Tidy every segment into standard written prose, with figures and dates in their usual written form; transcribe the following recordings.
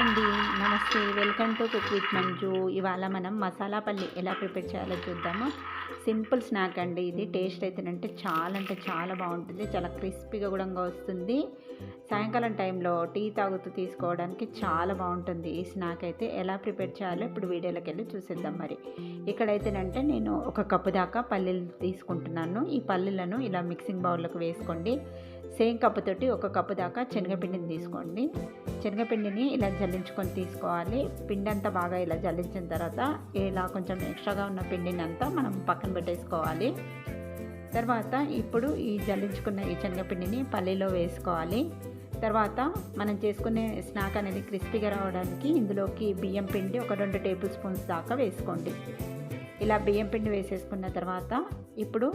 అండి. నమస్తే. Welcome to cook with Manju. ఇవాళ మనం మసాలా పల్లి ఎలా ప్రిపేర్ చేయాలో చూద్దాము. సింపుల్ స్నాక్ అండి ఇది. టేస్ట్ అయితేనంటే అంటే చాలా బాగుంటుంది. చాలా క్రిస్పీగా కూడా వస్తుంది. సాయంకాలం టైంలో టీ తాగుతూ తీసుకోవడానికి చాలా బాగుంటుంది ఈ స్నాక్ అయితే. ఎలా ప్రిపేర్ చేయాలో ఇప్పుడు వీడియోలోకి వెళ్ళి చూసేద్దాం. మరి ఇక్కడైతేనంటే నేను ఒక కప్పు దాకా పల్లీలు తీసుకుంటున్నాను. ఈ పల్లీలను ఇలా మిక్సింగ్ బౌల్లోకి వేసుకోండి. సేమ్ కప్పుతోటి ఒక కప్పు దాకా శనగపిండిని తీసుకోండి. శనగపిండిని ఇలా జల్లించుకొని తీసుకోవాలి. పిండి అంతా బాగా ఇలా జల్లించిన తర్వాత ఇలా కొంచెం ఎక్స్ట్రాగా ఉన్న పిండిని అంతా మనం పక్కన పెట్టేసుకోవాలి. తర్వాత ఇప్పుడు ఈ జల్లించుకున్న ఈ శనగపిండిని పల్లీలో వేసుకోవాలి. తర్వాత మనం చేసుకునే స్నాక్ అనేది క్రిస్పీగా రావడానికి ఇందులోకి బియ్యం పిండి ఒక 2 టేబుల్ స్పూన్స్ దాకా వేసుకోండి. ఇలా బియ్యం పిండి వేసేసుకున్న తర్వాత ఇప్పుడు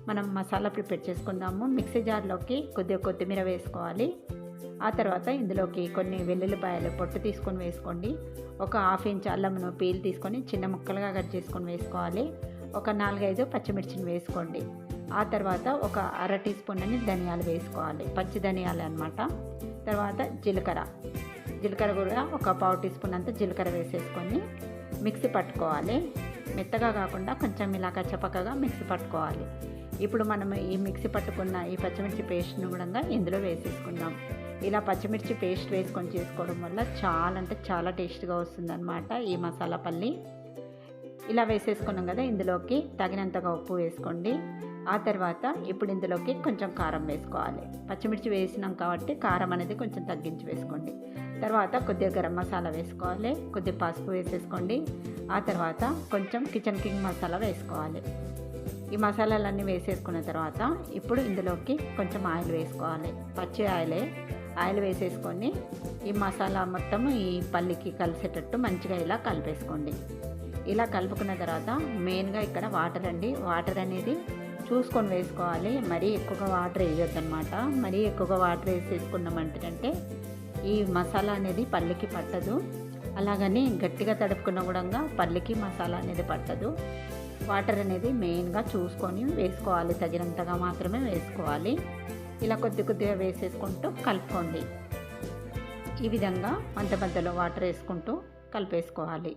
మనం మసాలా ప్రిపేర్ చేసుకుందాము. మిక్సీ జార్లోకి కొద్దిగా కొత్తిమీర వేసుకోవాలి. ఆ తర్వాత ఇందులోకి కొన్ని వెల్లుల్లిపాయలు పొట్టు తీసుకొని వేసుకోండి. ఒక 1/2 ఇంచ్ అల్లంను పీల్ తీసుకొని చిన్న ముక్కలుగా కట్ చేసుకొని వేసుకోవాలి. ఒక 4-5 పచ్చిమిర్చిని వేసుకోండి. ఆ తర్వాత ఒక 1/2 టీ స్పూన్ అని ధనియాలు వేసుకోవాలి, పచ్చి ధనియాలు అన్నమాట. తర్వాత జీలకర్ర కూడా ఒక 1/4 టీ స్పూన్ అంతా జీలకర్ర వేసేసుకొని మిక్సీ పట్టుకోవాలి. మెత్తగా కాకుండా కొంచెం ఇలా కచ్చపక్కగా మిక్సీ పట్టుకోవాలి. ఇప్పుడు మనం ఈ మిక్సీ పట్టుకున్న ఈ పచ్చిమిర్చి పేస్ట్ను కూడా ఇందులో వేసేసుకుందాం. ఇలా పచ్చిమిర్చి పేస్ట్ వేసుకొని చేసుకోవడం వల్ల చాలా టేస్ట్గా వస్తుందన్నమాట ఈ మసాలా పల్లి. ఇలా వేసేసుకున్నాం కదా, ఇందులోకి తగినంతగా ఉప్పు వేసుకోండి. ఆ తర్వాత ఇప్పుడు ఇందులోకి కొంచెం కారం వేసుకోవాలి. పచ్చిమిర్చి వేసినాం కాబట్టి కారం అనేది కొంచెం తగ్గించి వేసుకోండి. తర్వాత కొద్దిగా గరం మసాలా వేసుకోవాలి, కొద్దిగా పసుపు వేసేసుకోండి. ఆ తర్వాత కొంచెం కిచెన్ కింగ్ మసాలా వేసుకోవాలి. ఈ మసాలాలన్నీ వేసేసుకున్న తర్వాత ఇప్పుడు ఇందులోకి కొంచెం ఆయిల్ వేసుకోవాలి. పచ్చి ఆయిల్ వేసేసుకొని ఈ మసాలా మొత్తం ఈ పల్లికి కలిసేటట్టు మంచిగా ఇలా కలిపేసుకోండి. ఇలా కలుపుకున్న తర్వాత మెయిన్గా ఇక్కడ వాటర్ అనేది చూసుకొని వేసుకోవాలి. మరీ ఎక్కువగా వాటర్ వేయొద్దన్నమాట. మరీ ఎక్కువగా వాటర్ వేసేసుకున్నామంటే ఈ మసాలా అనేది పల్లికి పట్టదు. అలాగని గట్టిగా తడుపుకున్న కూడా పల్లికి మసాలా అనేది పట్టదు. వాటర్ అనేది మెయిన్గా చూసుకొని వేసుకోవాలి. తగినంతగా మాత్రమే వేసుకోవాలి. ఇలా కొద్దిగా వేసేసుకుంటూ కలుపుకోండి. ఈ విధంగా మధ్యలో వాటర్ వేసుకుంటూ కలిపేసుకోవాలి.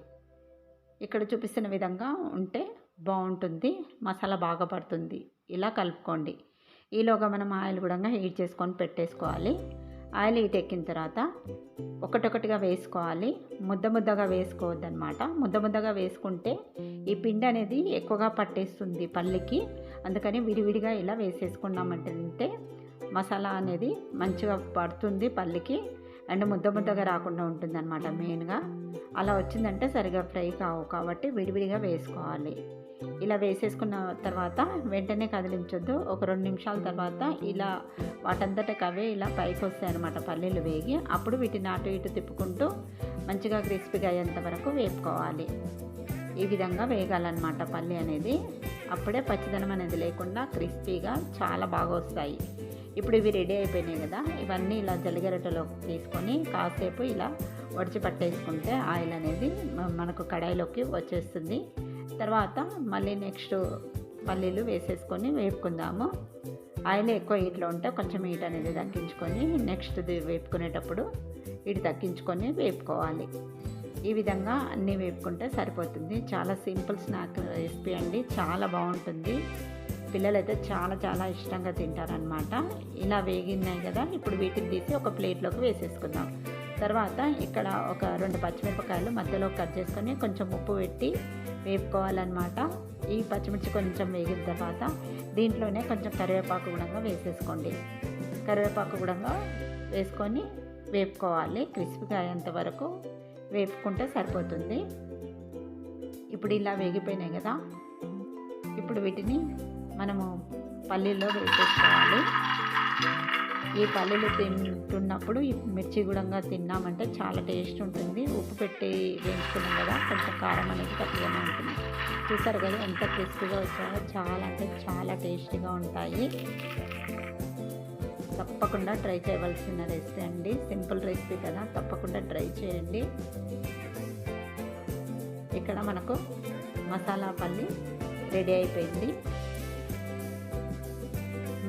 ఇక్కడ చూపిస్తున్న విధంగా ఉంటే బాగుంటుంది, మసాలా బాగా పడుతుంది. ఇలా కలుపుకోండి. ఈలోగా మనం ఆయిల్ కూడా హీట్ చేసుకొని పెట్టేసుకోవాలి. ఆయిల్ హీట్ ఎక్కిన తర్వాత ఒకటొకటిగా వేసుకోవాలి. ముద్దగా వేసుకోవద్దనమాట. ముద్దగా వేసుకుంటే ఈ పిండి అనేది ఎక్కువగా పట్టేస్తుంది పల్లికి. అందుకని విడివిడిగా ఇలా వేసేసుకున్నామంటే మసాలా అనేది మంచిగా పడుతుంది పల్లికి. అండ్ ముద్దగా రాకుండా ఉంటుంది అనమాట. మెయిన్గా అలా వచ్చిందంటే సరిగా ఫ్రై కావు, కాబట్టి విడివిడిగా వేసుకోవాలి. ఇలా వేసేసుకున్న తర్వాత వెంటనే కదిలించొద్దు. ఒక 2 నిమిషాల తర్వాత ఇలా వాటంతటకి అవే ఇలా పైకి వస్తాయి అన్నమాట పల్లీలు వేగి. అప్పుడు వీటిని అటు ఇటు తిప్పుకుంటూ మంచిగా క్రిస్పీగా అయ్యేంత వరకు వేపుకోవాలి. ఈ విధంగా వేగాలన్నమాట పల్లి అనేది. అప్పుడే పచ్చిదనం అనేది లేకుండా క్రిస్పీగా చాలా బాగా వస్తాయి. ఇప్పుడు ఇవి రెడీ అయిపోయినాయి కదా, ఇవన్నీ ఇలా జల్లిగరిటెలో తీసుకొని కాసేపు ఇలా వడిచి పట్టేసుకుంటే ఆయిల్ అనేది మనకు కడాయిలోకి వచ్చేస్తుంది. తర్వాత మళ్ళీ నెక్స్ట్ పల్లీలు వేసేసుకొని వేపుకుందాము. ఆయిల్ ఎక్కువ హీట్లో ఉంటే కొంచెం హీట్ అనేది తగ్గించుకొని నెక్స్ట్ది వేపుకునేటప్పుడు హీట్ తగ్గించుకొని వేపుకోవాలి. ఈ విధంగా అన్నీ వేపుకుంటే సరిపోతుంది. చాలా సింపుల్ స్నాక్ రెసిపీ అండి. చాలా బాగుంటుంది. పిల్లలైతే చాలా ఇష్టంగా తింటారనమాట. ఇలా వేగినాయి కదా, ఇప్పుడు వీటిని తీసి ఒక ప్లేట్లోకి వేసేసుకుందాం. తర్వాత ఇక్కడ ఒక 2 పచ్చిమిరపకాయలు మధ్యలో కట్ చేసుకొని కొంచెం ఉప్పు పెట్టి వేపుకోవాలన్నమాట. ఈ పచ్చిమిర్చి కొంచెం వేగిన తర్వాత దీంట్లోనే కొంచెం కరివేపాకు కూడా వేసేసుకోండి. కరివేపాకు కూడా వేసుకొని వేపుకోవాలి. క్రిస్పీగా అయ్యేంత వరకు వేపుకుంటే సరిపోతుంది. ఇప్పుడు ఇలా వేగిపోయినాయి కదా, ఇప్పుడు వీటిని మనము పల్లీల్లో వేసేసుకోవాలి. ఈ పల్లీలు తింటున్నప్పుడు ఈ మిర్చి కూడా తిన్నామంటే చాలా టేస్ట్ ఉంటుంది. ఉప్పు పెట్టి వేయించుకున్నాం కదా, కొంచెం కారం అనేది తక్కువగానే ఉంటుంది. చూసారు కదా ఎంత క్రిస్పీగా వచ్చాయో. చాలా టేస్టీగా ఉంటాయి. తప్పకుండా ట్రై చేయవలసిన రెసిపీ అండి. సింపుల్ రెసిపీ కదా, తప్పకుండా ట్రై చేయండి. ఇక్కడ మనకు మసాలా పల్లి రెడీ అయిపోయింది.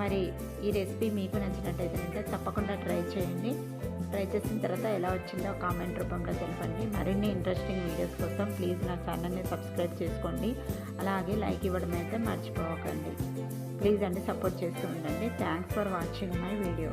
మరి ఈ రెసిపీ మీకు నచ్చినట్టయితే తప్పకుండా ట్రై చేయండి. ట్రై చేసిన తర్వాత ఎలా వచ్చిందో కామెంట్ రూపంలో తెలపండి. మరిన్ని ఇంట్రెస్టింగ్ వీడియోస్ కోసం ప్లీజ్ నా ఛానల్ని సబ్స్క్రైబ్ చేసుకోండి. అలాగే లైక్ ఇవ్వడం అయితే మర్చిపోకండి. ప్లీజ్ అండి, సపోర్ట్ చేస్తూ ఉండండి. Thanks for watching my video.